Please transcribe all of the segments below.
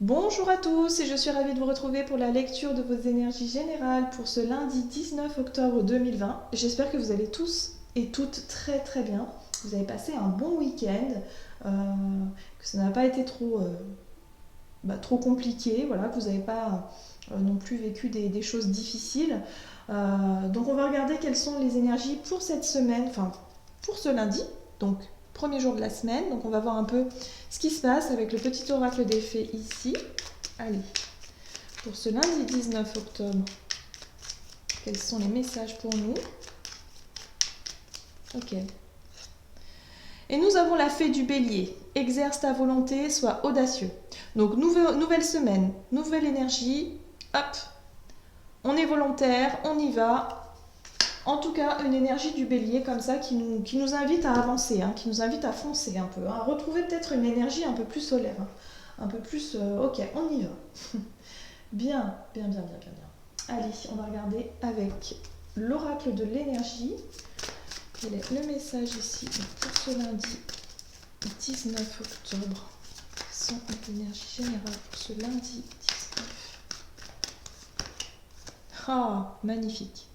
Bonjour à tous et je suis ravie de vous retrouver pour la lecture de vos énergies générales pour ce lundi 19 octobre 2020. J'espère que vous allez tous et toutes très très bien. Vous avez passé un bon week-end, que ça n'a pas été trop compliqué, voilà, que vous n'avez pas non plus vécu des choses difficiles. Donc on va regarder quelles sont les énergies pour cette semaine, enfin pour ce lundi, donc premier jour de la semaine. Donc on va voir un peu ce qui se passe avec le petit oracle des fées ici. Allez, pour ce lundi 19 octobre, quels sont les messages pour nous? Ok. Et nous avons la fée du bélier. Exerce ta volonté, sois audacieux. Donc nouvelle semaine, nouvelle énergie. Hop, on est volontaire, on y va. En tout cas, une énergie du bélier comme ça qui nous invite à avancer, hein, qui nous invite à foncer un peu, hein, à retrouver peut-être une énergie un peu plus solaire, hein, un peu plus... ok, on y va. Bien, bien, bien, bien, bien, bien. Allez, on va regarder avec l'oracle de l'énergie. Quel est le message ici pour ce lundi 19 octobre? Quelles sont les énergies générales pour ce lundi 19? Ah, magnifique.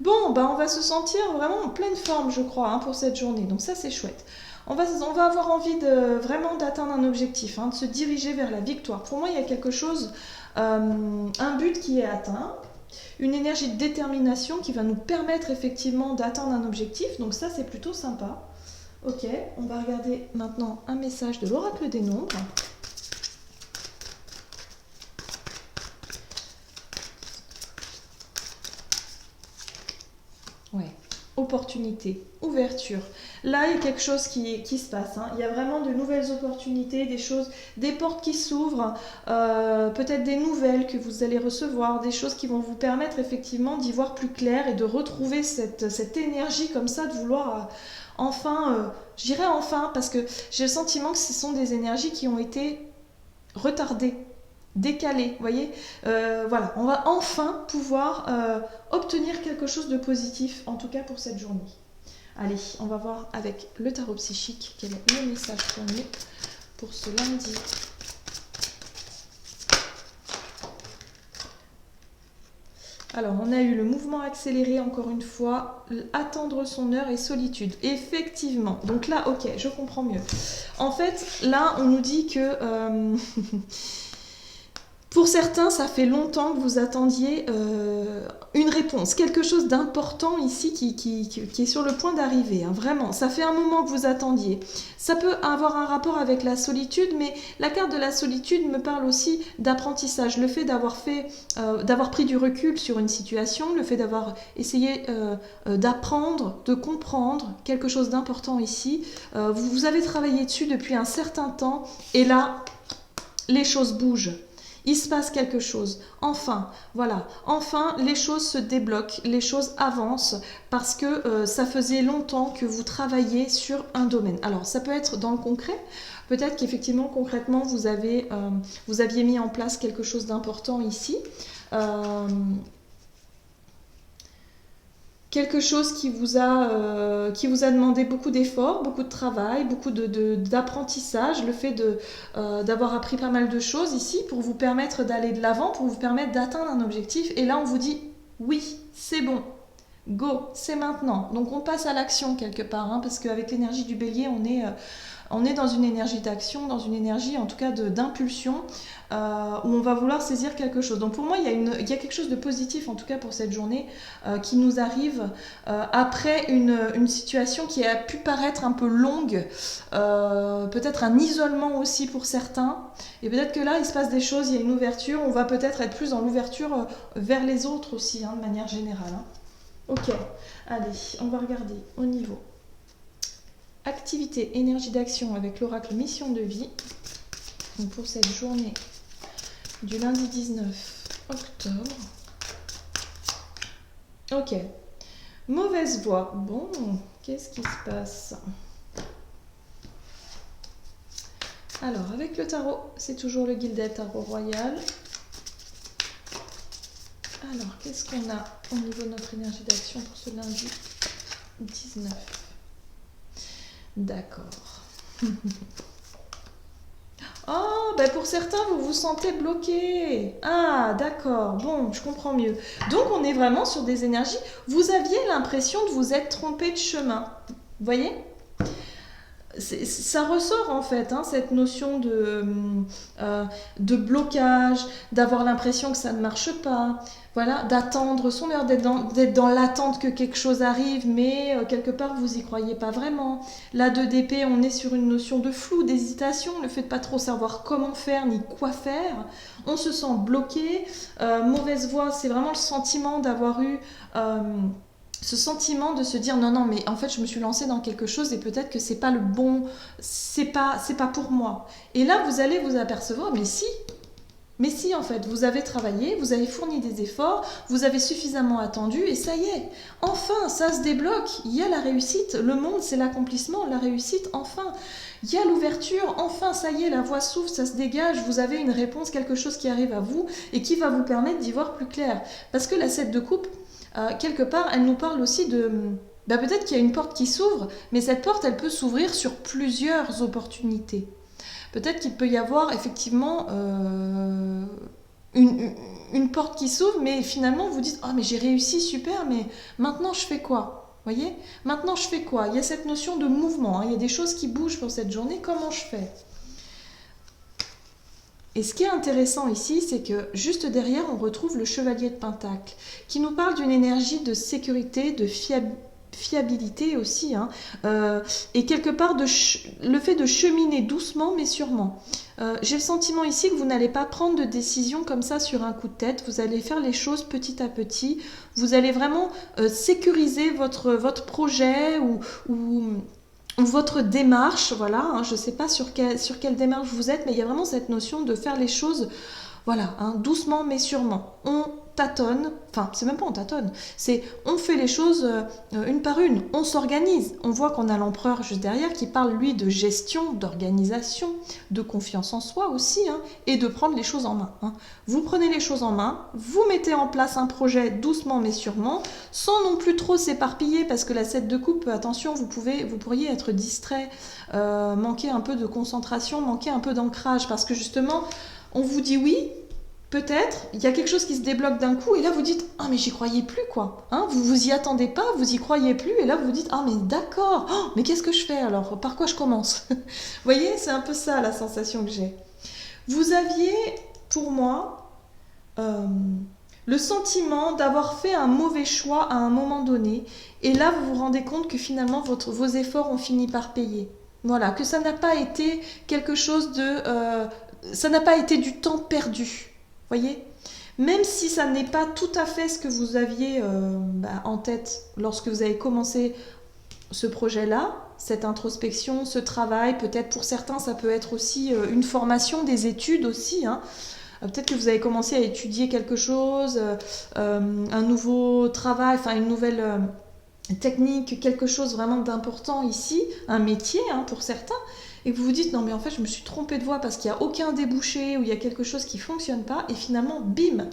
Bon, bah on va se sentir vraiment en pleine forme, je crois, hein, pour cette journée. Donc ça, c'est chouette. On va avoir envie vraiment d'atteindre un objectif, hein, de se diriger vers la victoire. Pour moi, il y a quelque chose, un but qui est atteint, une énergie de détermination qui va nous permettre effectivement d'atteindre un objectif. Donc ça, c'est plutôt sympa. Ok, on va regarder maintenant un message de l'oracle des nombres. Ouais. Opportunité, ouverture. Là, il y a quelque chose qui se passe, hein. Il y a vraiment de nouvelles opportunités, des choses, des portes qui s'ouvrent, peut-être des nouvelles que vous allez recevoir, des choses qui vont vous permettre effectivement d'y voir plus clair et de retrouver cette énergie comme ça, de vouloir enfin, je dirais enfin, parce que j'ai le sentiment que ce sont des énergies qui ont été retardées, décalé, vous voyez. Voilà, on va enfin pouvoir obtenir quelque chose de positif, en tout cas pour cette journée. Allez, on va voir avec le tarot psychique quel est le message pour nous pour ce lundi. Alors, on a eu le mouvement accéléré, encore une fois, attendre son heure et solitude. Effectivement. Donc là, ok, je comprends mieux. En fait, là, on nous dit que... pour certains, ça fait longtemps que vous attendiez une réponse, quelque chose d'important ici qui est sur le point d'arriver, hein, vraiment. Ça fait un moment que vous attendiez. Ça peut avoir un rapport avec la solitude, mais la carte de la solitude me parle aussi d'apprentissage. Le fait d'avoir pris du recul sur une situation, le fait d'avoir essayé d'apprendre, de comprendre quelque chose d'important ici. Vous avez travaillé dessus depuis un certain temps, et là, les choses bougent. Il se passe quelque chose. Enfin, voilà. Enfin, les choses se débloquent, les choses avancent parce que ça faisait longtemps que vous travailliez sur un domaine. Alors, ça peut être dans le concret. Peut-être qu'effectivement, concrètement, vous aviez mis en place quelque chose d'important ici. Quelque chose qui vous a demandé beaucoup d'efforts, beaucoup de travail, beaucoup d'apprentissage, le fait d'avoir appris pas mal de choses ici pour vous permettre d'aller de l'avant, pour vous permettre d'atteindre un objectif. Et là, on vous dit oui, c'est bon, go, c'est maintenant. Donc on passe à l'action quelque part, hein, parce qu'avec l'énergie du bélier, on est dans une énergie d'action, dans une énergie en tout cas d'impulsion, où on va vouloir saisir quelque chose. Donc pour moi, il y a quelque chose de positif en tout cas pour cette journée qui nous arrive après une situation qui a pu paraître un peu longue, peut-être un isolement aussi pour certains. Et peut-être que là, il se passe des choses, il y a une ouverture, on va peut-être être plus dans l'ouverture vers les autres aussi, hein, de manière générale. Hein. Ok, allez, on va regarder au niveau activité, énergie d'action avec l'oracle mission de vie. Donc pour cette journée du lundi 19 octobre. Ok. Mauvaise voix. Bon, qu'est-ce qui se passe? Alors, avec le tarot, c'est toujours le Gilded Tarot Royal. Alors, qu'est-ce qu'on a au niveau de notre énergie d'action pour ce lundi 19? D'accord. Oh, ben pour certains, vous vous sentez bloqué. Ah, d'accord, bon, je comprends mieux. Donc, on est vraiment sur des énergies. Vous aviez l'impression de vous être trompé de chemin. Vous voyez? Ça ressort en fait, hein, cette notion de blocage, d'avoir l'impression que ça ne marche pas, voilà, d'attendre son heure, d'être dans l'attente que quelque chose arrive, mais quelque part vous y croyez pas vraiment. Là, 2DP, on est sur une notion de flou, d'hésitation, le fait de pas trop savoir comment faire ni quoi faire. On se sent bloqué. Mauvaise voie, c'est vraiment le sentiment d'avoir eu... ce sentiment de se dire non non mais en fait je me suis lancée dans quelque chose et peut-être que c'est pas le bon, c'est pas pour moi. Et là vous allez vous apercevoir mais si en fait vous avez travaillé, vous avez fourni des efforts, vous avez suffisamment attendu et ça y est, enfin ça se débloque, il y a la réussite, le monde c'est l'accomplissement, la réussite enfin. Il y a l'ouverture, enfin ça y est, la voie s'ouvre, ça se dégage, vous avez une réponse, quelque chose qui arrive à vous et qui va vous permettre d'y voir plus clair. Parce que la 7 de coupe, quelque part, elle nous parle aussi de... peut-être qu'il y a une porte qui s'ouvre, mais cette porte, elle peut s'ouvrir sur plusieurs opportunités. Peut-être qu'il peut y avoir effectivement une porte qui s'ouvre, mais finalement vous dites « Oh mais j'ai réussi, super, mais maintenant je fais quoi ?» Vous voyez? Maintenant je fais quoi? Il y a cette notion de mouvement, hein, il y a des choses qui bougent pour cette journée, comment je fais? Et ce qui est intéressant ici, c'est que juste derrière, on retrouve le chevalier de Pentacle, qui nous parle d'une énergie de sécurité, de fiabilité aussi, hein, et quelque part le fait de cheminer doucement mais sûrement. J'ai le sentiment ici que vous n'allez pas prendre de décision comme ça sur un coup de tête, vous allez faire les choses petit à petit, vous allez vraiment sécuriser votre projet ou votre démarche, voilà, hein, je ne sais pas sur quelle démarche vous êtes, mais il y a vraiment cette notion de faire les choses, voilà, hein, doucement mais sûrement. On tâtonne, enfin c'est même pas on tâtonne, c'est on fait les choses une par une, on s'organise. On voit qu'on a l'empereur juste derrière qui parle lui de gestion, d'organisation, de confiance en soi aussi, hein, et de prendre les choses en main. Hein. Vous prenez les choses en main, vous mettez en place un projet doucement mais sûrement, sans non plus trop s'éparpiller parce que la 7 de coupe, attention, vous pourriez être distrait, manquer un peu de concentration, manquer un peu d'ancrage parce que justement on vous dit oui. Peut-être, il y a quelque chose qui se débloque d'un coup et là vous dites « Ah mais j'y croyais plus quoi hein !» Vous vous y attendez pas, vous y croyez plus et là vous vous dites « Ah mais d'accord, oh, mais qu'est-ce que je fais alors? Par quoi je commence ?» Vous voyez, c'est un peu ça la sensation que j'ai. Vous aviez, pour moi, le sentiment d'avoir fait un mauvais choix à un moment donné et là vous vous rendez compte que finalement vos efforts ont fini par payer. Voilà, que ça n'a pas été quelque chose de... ça n'a pas été du temps perdu. Voyez, même si ça n'est pas tout à fait ce que vous aviez en tête lorsque vous avez commencé ce projet-là, cette introspection, ce travail, peut-être pour certains ça peut être aussi une formation, des études aussi, hein. Peut-être que vous avez commencé à étudier quelque chose, un nouveau travail, enfin une nouvelle technique, quelque chose vraiment d'important ici, un métier hein, pour certains, et que vous vous dites non mais en fait je me suis trompée de voie parce qu'il n'y a aucun débouché ou il y a quelque chose qui ne fonctionne pas et finalement bim,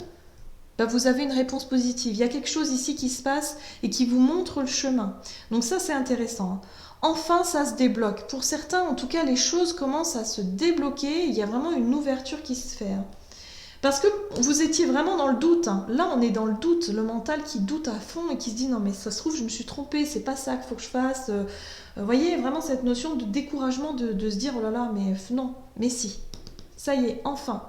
vous avez une réponse positive. Il y a quelque chose ici qui se passe et qui vous montre le chemin. Donc ça c'est intéressant. Enfin ça se débloque. Pour certains en tout cas les choses commencent à se débloquer, il y a vraiment une ouverture qui se fait. Parce que vous étiez vraiment dans le doute. Hein. Là, on est dans le doute, le mental qui doute à fond et qui se dit non mais ça se trouve je me suis trompée, c'est pas ça qu'il faut que je fasse. Vous voyez vraiment cette notion de découragement de se dire oh là là mais non, mais si. Ça y est, enfin.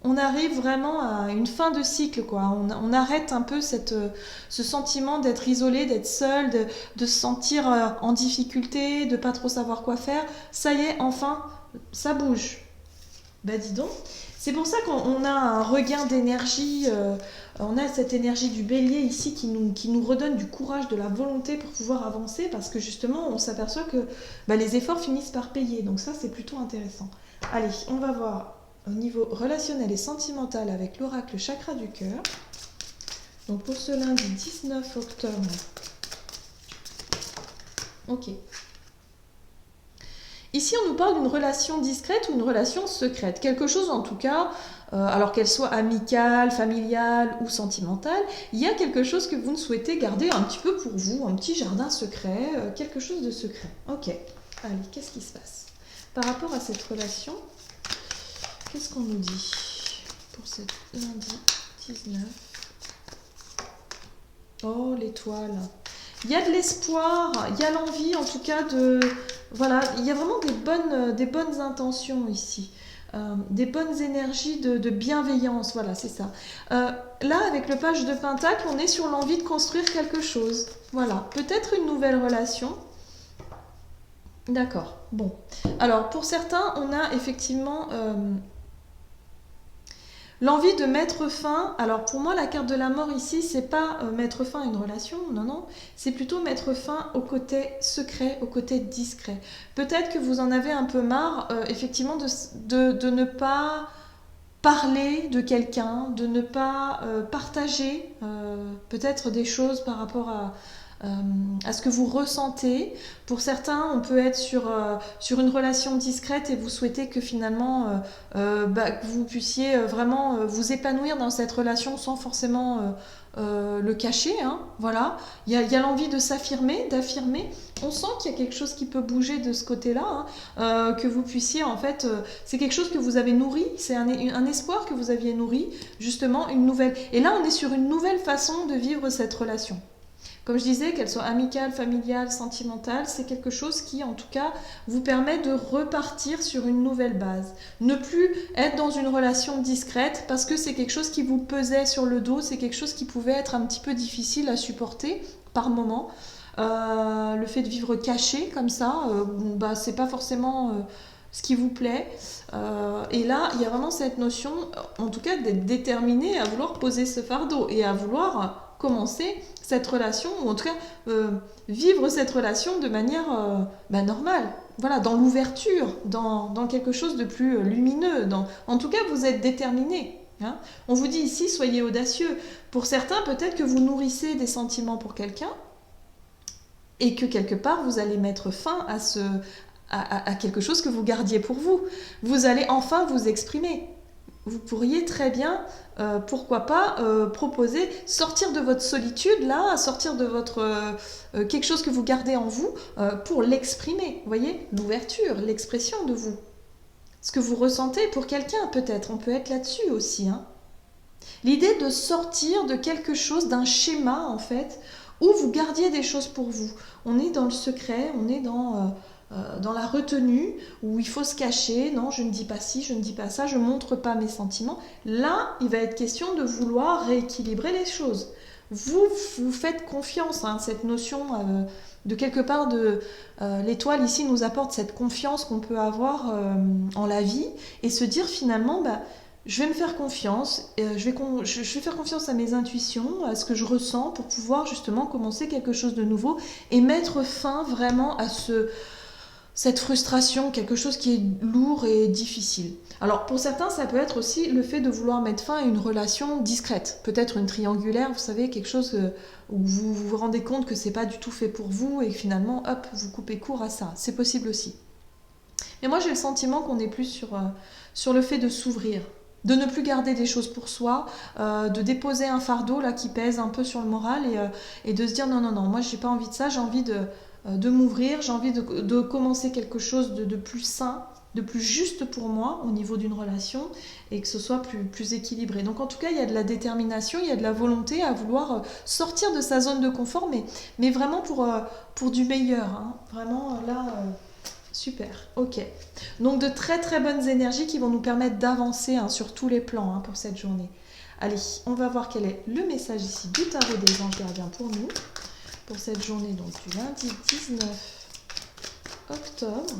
On arrive vraiment à une fin de cycle quoi. On arrête un peu ce sentiment d'être isolé, d'être seul, de se sentir en difficulté, de pas trop savoir quoi faire. Ça y est, enfin, ça bouge. Dis donc. C'est pour ça qu'on a un regain d'énergie, on a cette énergie du bélier ici qui nous redonne du courage, de la volonté pour pouvoir avancer parce que justement on s'aperçoit que les efforts finissent par payer. Donc ça c'est plutôt intéressant. Allez, on va voir au niveau relationnel et sentimental avec l'oracle chakra du cœur. Donc pour ce lundi 19 octobre. Ok. Ici, on nous parle d'une relation discrète ou une relation secrète. Quelque chose, en tout cas, alors qu'elle soit amicale, familiale ou sentimentale, il y a quelque chose que vous ne souhaitez garder un petit peu pour vous, un petit jardin secret, quelque chose de secret. Ok. Allez, qu'est-ce qui se passe par rapport à cette relation? Qu'est-ce qu'on nous dit pour ce lundi 19? Oh, l'étoile. Il y a de l'espoir, il y a l'envie en tout cas de... Voilà, il y a vraiment des bonnes intentions ici. Des bonnes énergies de bienveillance, voilà, c'est ça. Là, avec le page de Pentacle, on est sur l'envie de construire quelque chose. Voilà, peut-être une nouvelle relation. D'accord, bon. Alors, pour certains, on a effectivement... l'envie de mettre fin, alors pour moi la carte de la mort ici, c'est pas mettre fin à une relation, non, non, c'est plutôt mettre fin au côté secret, au côté discret. Peut-être que vous en avez un peu marre, effectivement, de ne pas parler de quelqu'un, de ne pas partager peut-être des choses par rapport à ce que vous ressentez. Pour certains, on peut être sur une relation discrète et vous souhaitez que finalement que vous puissiez vraiment vous épanouir dans cette relation sans forcément le cacher. Hein, voilà. Il y a l'envie de s'affirmer, d'affirmer. On sent qu'il y a quelque chose qui peut bouger de ce côté-là, hein, que vous puissiez en fait... c'est quelque chose que vous avez nourri, c'est un espoir que vous aviez nourri, justement une nouvelle... Et là, on est sur une nouvelle façon de vivre cette relation. Comme je disais, qu'elle soit amicale, familiale, sentimentale, c'est quelque chose qui, en tout cas, vous permet de repartir sur une nouvelle base. Ne plus être dans une relation discrète parce que c'est quelque chose qui vous pesait sur le dos, c'est quelque chose qui pouvait être un petit peu difficile à supporter par moment. Le fait de vivre caché comme ça, c'est pas forcément ce qui vous plaît. Et là, il y a vraiment cette notion, en tout cas, d'être déterminé à vouloir poser ce fardeau et à vouloir commencer cette relation, ou en tout cas vivre cette relation de manière normale. Voilà, dans l'ouverture, dans quelque chose de plus lumineux. En tout cas, vous êtes déterminé. Hein. On vous dit ici, soyez audacieux. Pour certains, peut-être que vous nourrissez des sentiments pour quelqu'un et que quelque part, vous allez mettre fin à quelque chose que vous gardiez pour vous. Vous allez enfin vous exprimer. Vous pourriez très bien, pourquoi pas, proposer, sortir de votre solitude, là, sortir de votre quelque chose que vous gardez en vous, pour l'exprimer. Vous voyez, l'ouverture, l'expression de vous. Ce que vous ressentez pour quelqu'un, peut-être. On peut être là-dessus aussi. Hein. L'idée de sortir de quelque chose, d'un schéma, en fait, où vous gardiez des choses pour vous. On est dans le secret, on est dans la retenue, où il faut se cacher, non, je ne dis pas ci, je ne dis pas ça, je ne montre pas mes sentiments. Là, il va être question de vouloir rééquilibrer les choses. Vous faites confiance, hein, cette notion de quelque part de... l'étoile ici nous apporte cette confiance qu'on peut avoir en la vie, et se dire finalement... je vais me faire confiance, je vais faire confiance à mes intuitions, à ce que je ressens pour pouvoir justement commencer quelque chose de nouveau et mettre fin vraiment à cette frustration, quelque chose qui est lourd et difficile. Alors pour certains, ça peut être aussi le fait de vouloir mettre fin à une relation discrète, peut-être une triangulaire, vous savez, quelque chose où vous vous rendez compte que c'est pas du tout fait pour vous et que finalement, hop, vous coupez court à ça. C'est possible aussi. Mais moi j'ai le sentiment qu'on est plus sur le fait de s'ouvrir, de ne plus garder des choses pour soi, de déposer un fardeau là qui pèse un peu sur le moral et de se dire non, moi j'ai pas envie de ça, j'ai envie de m'ouvrir, j'ai envie de commencer quelque chose de plus sain, de plus juste pour moi au niveau d'une relation et que ce soit plus équilibré. Donc en tout cas, il y a de la détermination, il y a de la volonté à vouloir sortir de sa zone de confort, mais vraiment pour du meilleur. Hein. Vraiment là... Super, ok. Donc de très très bonnes énergies qui vont nous permettre d'avancer sur tous les plans pour cette journée. Allez, on va voir quel est le message ici du tarot des anges gardiens pour nous, pour cette journée donc du lundi 19 octobre.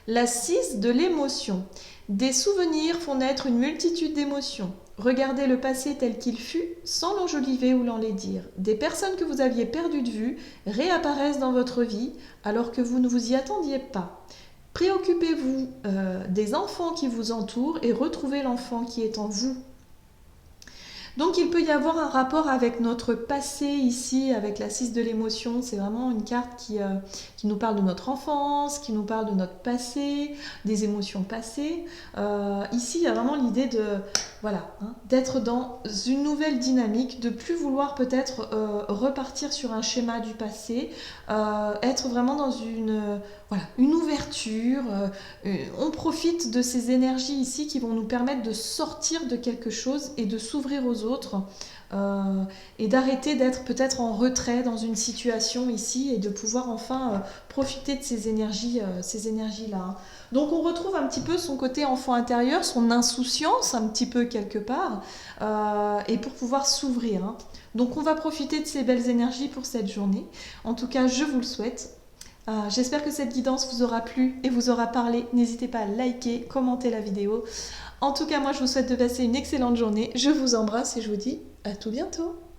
La 6 de l'émotion. Des souvenirs font naître une multitude d'émotions. Regardez le passé tel qu'il fut, sans l'enjoliver ou l'enlaidir. Des personnes que vous aviez perdues de vue réapparaissent dans votre vie alors que vous ne vous y attendiez pas. Préoccupez-vous des enfants qui vous entourent et retrouvez l'enfant qui est en vous. Donc il peut y avoir un rapport avec notre passé ici, avec la 6 de l'émotion. C'est vraiment une carte qui nous parle de notre enfance, qui nous parle de notre passé, des émotions passées. Ici, il y a vraiment l'idée voilà, hein, d'être dans une nouvelle dynamique, de plus vouloir peut-être repartir sur un schéma du passé, être vraiment dans voilà, une ouverture. On profite de ces énergies ici qui vont nous permettre de sortir de quelque chose et de s'ouvrir aux autres. Et d'arrêter d'être peut-être en retrait dans une situation ici et de pouvoir enfin profiter de ces énergies-là. Hein. Donc on retrouve un petit peu son côté enfant intérieur, son insouciance un petit peu quelque part, et pour pouvoir s'ouvrir. Hein. Donc on va profiter de ces belles énergies pour cette journée. En tout cas, je vous le souhaite. J'espère que cette guidance vous aura plu et vous aura parlé. N'hésitez pas à liker, commenter la vidéo. En tout cas, moi je vous souhaite de passer une excellente journée. Je vous embrasse et je vous dis à tout bientôt.